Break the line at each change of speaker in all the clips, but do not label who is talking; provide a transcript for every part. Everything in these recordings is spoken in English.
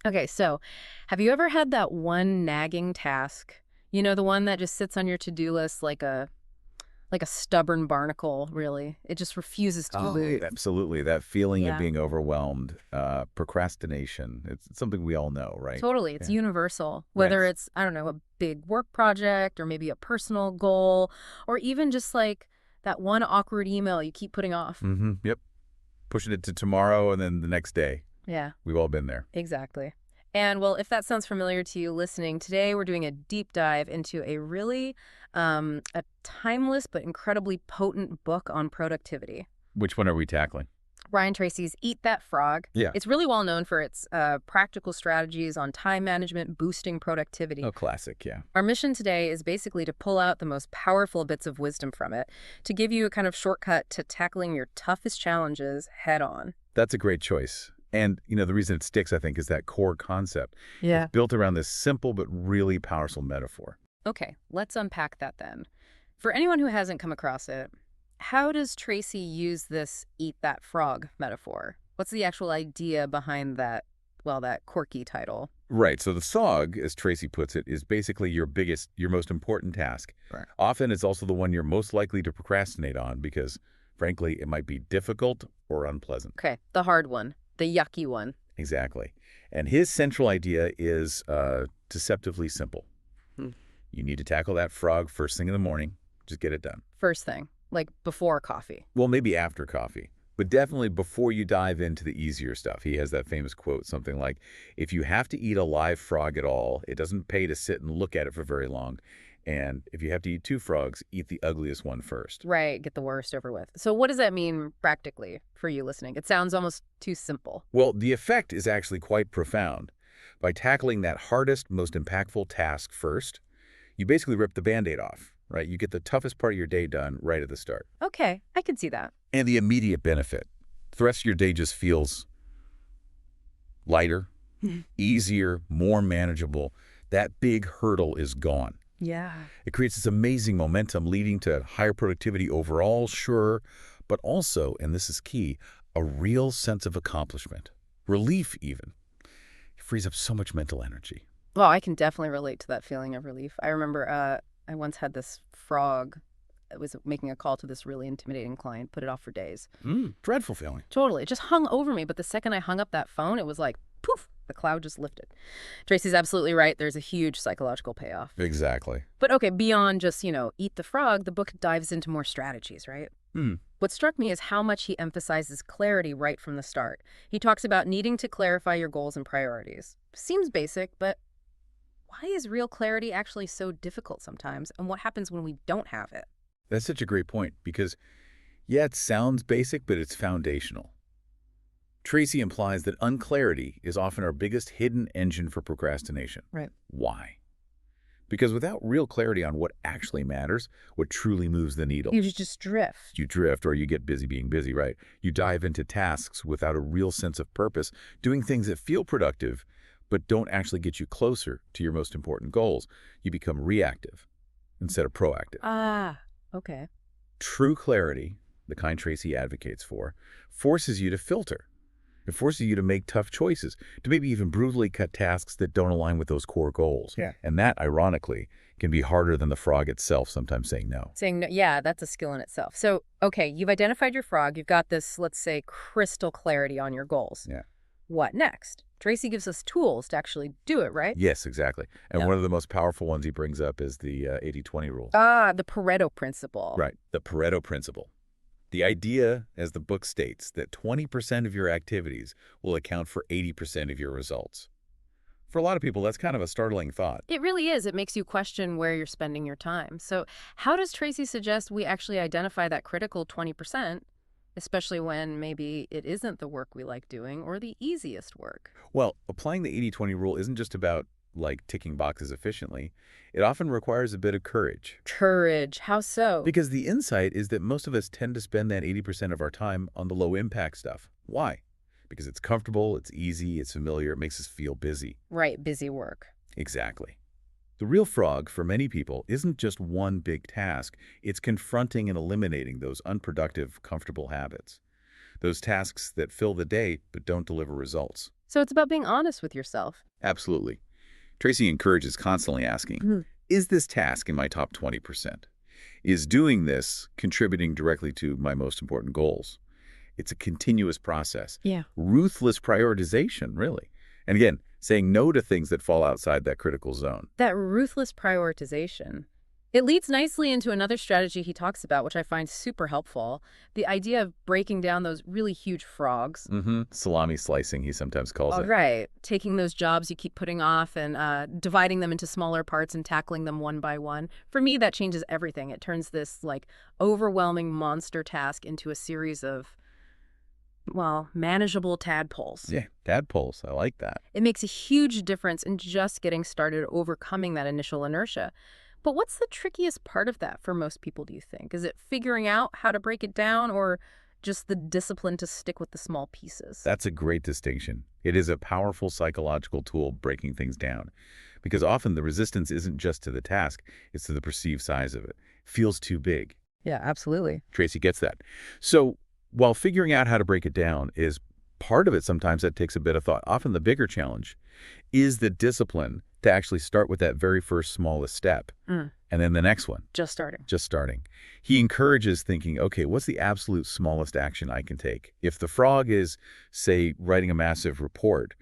Okay, so have you ever had that one nagging task? You know, the one that just sits on your to-do list like a stubborn barnacle, really. It just refuses to
Oh,
move.
absolutely. That feeling of
Yeah.
being overwhelmed, procrastination. It's something we all know, right?
Totally. It's
Yeah.
universal.
Right.
Whether it's, I don't know, a big work project or maybe a personal goal or even just like that one awkward email you keep putting off.
Yep. Pushing it to tomorrow and then the next day.
Yeah.
We've all been there.
Exactly. And well, if that sounds familiar to you listening, today we're doing a deep dive into a really a timeless but incredibly potent book on productivity.
Which one are we tackling?
Brian Tracy's Eat That Frog.
Yeah.
It's really well known for its practical strategies on time management, boosting productivity.
Oh, classic. Yeah.
Our mission today is basically to pull out the most powerful bits of wisdom from it, to give you a kind of shortcut to tackling your toughest challenges head on.
That's a great choice. And, the reason it sticks, I think, is that core concept. It's
Yeah.
built around this simple but really powerful metaphor.
Okay, let's unpack that then. For anyone who hasn't come across it, how does Tracy use this eat that frog metaphor? What's the actual idea behind that, well, that quirky title?
Right. So the SOG, as Tracy puts it, is basically your most important task.
Right.
Often it's also the one you're most likely to procrastinate on because, frankly, it might be difficult or unpleasant.
Okay, the hard one, the yucky one.
Exactly. And his central idea is deceptively simple.
Hmm.
You need to tackle that frog first thing in the morning. Just get it done.
First thing, like before coffee.
Well, maybe after coffee, but definitely before you dive into the easier stuff. He has that famous quote, something like, if you have to eat a live frog at all, it doesn't pay to sit and look at it for very long. And if you have to eat two frogs, eat the ugliest one first.
Right, get the worst over with. So what does that mean practically for you listening? It sounds almost too simple.
Well, the effect is actually quite profound. By tackling that hardest, most impactful task first, you basically rip the Band-Aid off, right? You get the toughest part of your day done right at the start.
Okay, I can see that.
And the immediate benefit, the rest of your day just feels lighter, easier, more manageable. That big hurdle is gone.
Yeah.
It creates this amazing momentum leading to higher productivity overall, sure, but also, and this is key, a real sense of accomplishment. Relief, even. It frees up so much mental energy.
Well, I can definitely relate to that feeling of relief. I remember I once had this frog that was making a call to this really intimidating client, put it off for days.
Dreadful feeling.
Totally. It just hung over me. But the second I hung up that phone, it was like, poof, the cloud just lifted. Tracy's absolutely right. There's a huge psychological payoff.
Exactly.
But okay, beyond just, eat the frog, the book dives into more strategies, right?
Hmm.
What struck me is how much he emphasizes clarity right from the start. He talks about needing to clarify your goals and priorities. Seems basic, but why is real clarity actually so difficult sometimes? And what happens when we don't have it?
That's such a great point because, yeah, it sounds basic, but it's foundational. Tracy implies that unclarity is often our biggest hidden engine for procrastination.
Right.
Why? Because without real clarity on what actually matters, what truly moves the needle,
You just drift.
you drift or you get busy being busy, right? You dive into tasks without a real sense of purpose, doing things that feel productive, but don't actually get you closer to your most important goals. You become reactive instead of proactive.
Ah, okay.
True clarity, the kind Tracy advocates for, forces you to filter. It forces you to make tough choices, to maybe even brutally cut tasks that don't align with those core goals.
Yeah.
And that, ironically, can be harder than the frog itself sometimes saying no.
Saying no, yeah, that's a skill in itself. So, okay, you've identified your frog. You've got this, let's say, crystal clarity on your goals.
Yeah.
What next? Tracy gives us tools to actually do it, right?
Yes, exactly. And
Yeah.
one of the most powerful ones he brings up is the 80-20 rule.
Ah, the Pareto principle.
Right, the Pareto principle. The idea, as the book states, that 20% of your activities will account for 80% of your results. For a lot of people, that's kind of a startling thought.
It really is. It makes you question where you're spending your time. So how does Tracy suggest we actually identify that critical 20%, especially when maybe it isn't the work we like doing or the easiest work?
Well, applying the 80-20 rule isn't just about, ticking boxes efficiently. It often requires a bit of courage.
Courage. How so?
Because the insight is that most of us tend to spend that 80% of our time on the low-impact stuff. Why? Because it's comfortable, it's easy, it's familiar, it makes us feel busy.
Right, busy work.
Exactly. The real frog, for many people, isn't just one big task. It's confronting and eliminating those unproductive, comfortable habits. those tasks that fill the day but don't deliver results.
So it's about being honest with yourself.
Absolutely. Tracy encourages constantly asking,
Mhm.
is this task in my top 20%? Is doing this contributing directly to my most important goals? It's a continuous process.
Yeah.
Ruthless prioritization, really. And again, saying no to things that fall outside that critical zone.
That ruthless prioritization. It leads nicely into another strategy he talks about, which I find super helpful. The idea of breaking down those really huge frogs.
Salami slicing, he sometimes calls
All
it.
right. Taking those jobs you keep putting off and dividing them into smaller parts and tackling them one by one. For me, that changes everything. It turns this like overwhelming monster task into a series of, well, manageable tadpoles.
Yeah, tadpoles. I like that.
It makes a huge difference in just getting started overcoming that initial inertia. But what's the trickiest part of that for most people, do you think? Is it figuring out how to break it down or just the discipline to stick with the small pieces?
That's a great distinction. It is a powerful psychological tool breaking things down. Because often the resistance isn't just to the task, it's to the perceived size of it. Feels too big.
Yeah, absolutely.
Tracy gets that. So while figuring out how to break it down is part of it, sometimes that takes a bit of thought. Often the bigger challenge is the discipline to actually start with that very first smallest step. And then the next one.
Just starting.
Just starting. He encourages thinking, okay, what's the absolute smallest action I can take? If the frog is, say, writing a massive report,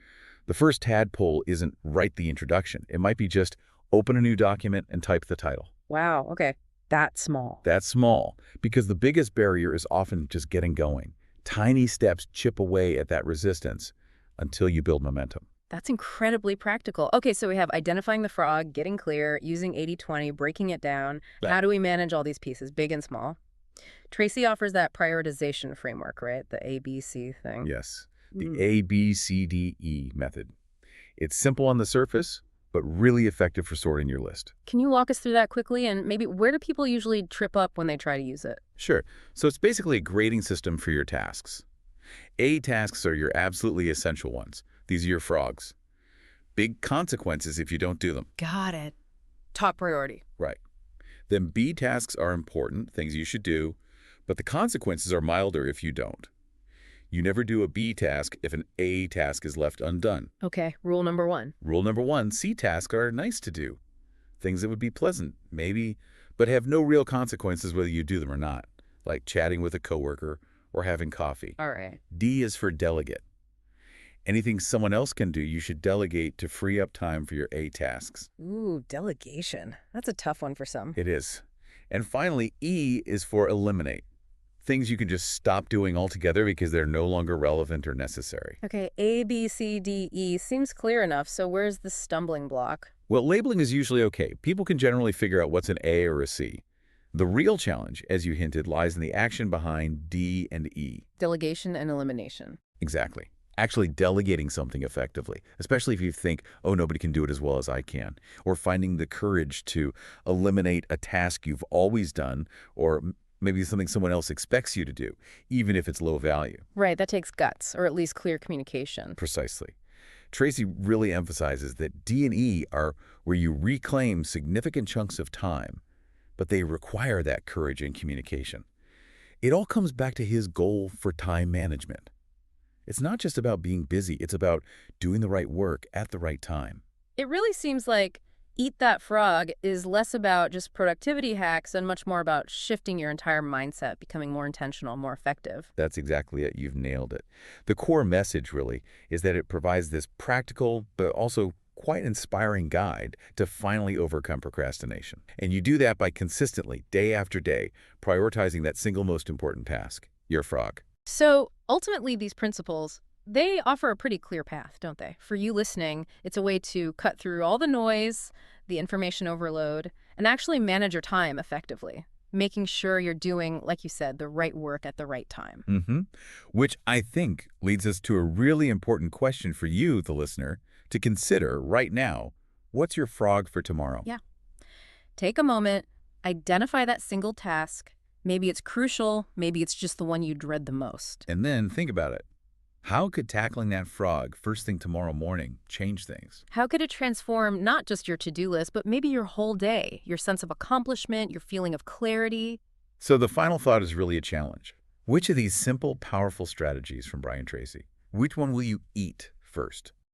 the first tadpole isn't write the introduction. It might be just open a new document and type the title.
Wow, okay. That's small.
That's small, because the biggest barrier is often just getting going. Tiny steps chip away at that resistance until you build momentum.
That's incredibly practical. Okay, so we have identifying the frog, getting clear, using 80/20, breaking it down. How do we manage all these pieces, big and small? Tracy offers that prioritization framework, right? The ABC thing.
Yes, the ABCDE method. It's simple on the surface, but really effective for sorting your list.
Can you walk us through that quickly? And maybe where do people usually trip up when they try to use it?
Sure. So it's basically a grading system for your tasks. A tasks are your absolutely essential ones. These are your frogs. Big consequences if you don't do them.
Got it. Top priority.
Right. Then B tasks are important, things you should do, but the consequences are milder if you don't. You never do a B task if an A task is left undone.
Okay, rule number 1.
Rule number 1, C tasks are nice to do. Things that would be pleasant, maybe, but have no real consequences whether you do them or not, like chatting with a coworker or having coffee.
All right.
D is for delegate. Anything someone else can do, you should delegate to free up time for your A tasks.
Ooh, delegation. That's a tough one for some.
It is. And finally, E is for eliminate. Things you can just stop doing altogether because they're no longer relevant or necessary.
Okay, A, B, C, D, E seems clear enough, so where's the stumbling block?
Well, labeling is usually okay. People can generally figure out what's an A or a C. The real challenge, as you hinted, lies in the action behind D and E.
Delegation and elimination.
Exactly. Actually delegating something effectively, especially if you think, oh, nobody can do it as well as I can, or finding the courage to eliminate a task you've always done, or maybe something someone else expects you to do, even if it's low value.
Right, that takes guts, or at least clear communication.
Precisely. Tracy really emphasizes that D and E are where you reclaim significant chunks of time, but they require that courage and communication. It all comes back to his goal for time management. It's not just about being busy, it's about doing the right work at the right time.
It really seems like Eat That Frog is less about just productivity hacks and much more about shifting your entire mindset, becoming more intentional, more effective.
That's exactly it. You've nailed it. The core message, really, is that it provides this practical, but also quite inspiring guide to finally overcome procrastination. And you do that by consistently, day after day, prioritizing that single most important task, your frog.
So ultimately, these principles, they offer a pretty clear path, don't they? For you listening, it's a way to cut through all the noise, the information overload, and actually manage your time effectively, making sure you're doing, like you said, the right work at the right time.
Which I think leads us to a really important question for you, the listener, to consider right now. What's your frog for tomorrow?
Yeah. Take a moment, identify that single task. Maybe it's crucial, maybe it's just the one you dread the most.
And then think about it. How could tackling that frog first thing tomorrow morning change things?
How could it transform not just your to-do list, but maybe your whole day, your sense of accomplishment, your feeling of clarity?
So the final thought is really a challenge. Which of these simple, powerful strategies from Brian Tracy, which one will you eat first?